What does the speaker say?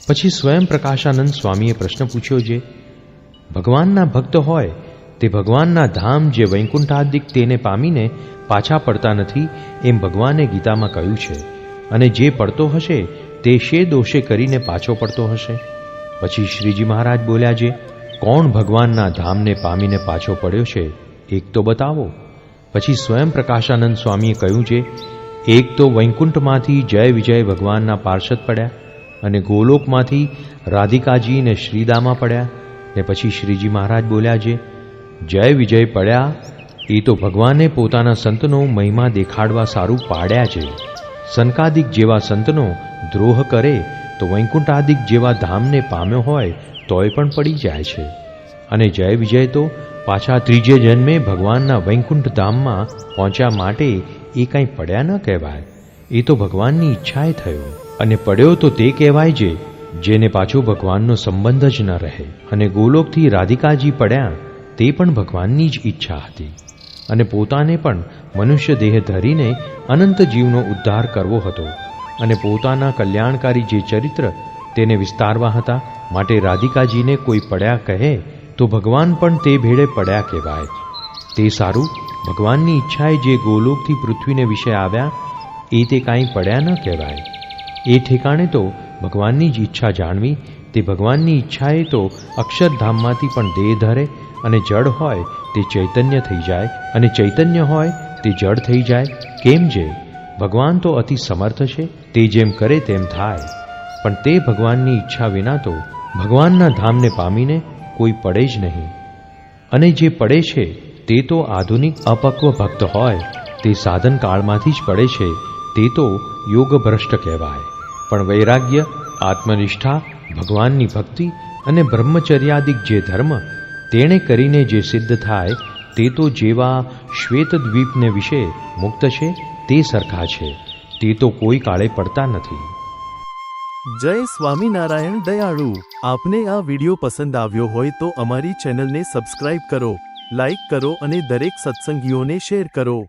પછી સ્વયં પ્રકાશાનંદ સ્વામીએ પ્રશ્ન પૂછ્યો, જે ભગવાનના ભક્ત હોય તે ભગવાનના ધામ જે વૈકુંઠાદિક તેને પામીને પાછા પડતા નથી એમ ભગવાને ગીતામાં કહ્યું છે, અને જે પડતો હશે તે શે દોષે કરીને પાછો પડતો હશે? પછી શ્રીજી મહારાજ બોલ્યા, જે કોણ ભગવાનના ધામને પામીને પાછો પડ્યો છે એક તો બતાવો. પછી સ્વયં પ્રકાશાનંદ સ્વામીએ કહ્યું, જે એક તો વૈકુંઠમાંથી જય વિજય ભગવાનના પાર્ષદ પડ્યા, અને ગોલોકમાંથી રાધિકાજી ને શ્રીદામા પડ્યા. ને પછી શ્રીજી મહારાજ બોલ્યા, જે જય વિજય પડ્યા એ તો ભગવાને પોતાના સંતનો મહિમા દેખાડવા સારું પાડ્યા છે. સનકાદિક જેવા સંતનો દ્રોહ કરે તો વૈકુંઠાદિક જેવા ધામને પામ્યો હોય તોય પણ પડી જાય છે. અને જય વિજય તો પાછા ત્રીજે જન્મે ભગવાનના વૈકુંઠ ધામમાં પહોંચ્યા માટે એ કંઈ પડ્યા ન કહેવાય, એ તો ભગવાનની ઈચ્છાએ થયો. અને પડ્યો તો તે કહેવાય છે જેને પાછો ભગવાનનો સંબંધ જ ન રહે. અને ગોલોકથી રાધિકાજી પડ્યા તે પણ ભગવાનની જ ઈચ્છા હતી, અને પોતાને પણ મનુષ્ય દેહ ધરીને અનંત જીવનો ઉદ્ધાર કરવો હતો, અને પોતાના કલ્યાણકારી જે ચરિત્ર તેને વિસ્તારવા હતા, માટે રાધિકાજીને કોઈ પડ્યા કહે તો ભગવાન પણ તે ભેળે પડ્યા કહેવાય. તે સારું, ભગવાનની ઈચ્છાએ જે ગોલોકથી પૃથ્વીને વિશે આવ્યા એ તે કાંઈ પડ્યા ન કહેવાય. એ ઠેકાણે તો ભગવાનની જ ઈચ્છા જાણવી. તે ભગવાનની ઈચ્છાએ તો અક્ષરધામમાંથી પણ દેહ ધરે, અને જડ હોય તે ચૈતન્ય થઈ જાય, અને ચૈતન્ય હોય તે જડ થઈ જાય. કેમ? જે ભગવાન તો અતિ સમર્થ છે, તે જેમ કરે તેમ થાય. પણ તે ભગવાનની ઈચ્છા વિના તો ભગવાનના ધામને પામીને કોઈ પડે જ નહીં. અને જે પડે છે તે તો આધુનિક અપક્વ ભક્ત હોય, તે સાધન કાળમાંથી જ પડે છે, તે તો યોગભ્રષ્ટ કહેવાય. પણ વૈરાગ્ય, આત્મનિષ્ઠા, ભગવાનની ભક્તિ અને બ્રહ્મચર્યાદિક જે ધર્મ તેણે કરીને જે સિદ્ધ થાય તે તો જેવા શ્વેતદ્વીપને વિશે મુક્ત છે તે સરખા છે, તે તો કોઈ કાળે પડતા નથી. જય સ્વામિનારાયણ દયાળુ. આપને આ વિડિયો પસંદ આવ્યો હોય તો અમારી ચેનલને સબસ્ક્રાઇબ કરો, લાઈક કરો અને દરેક સત્સંગીઓને શેર કરો.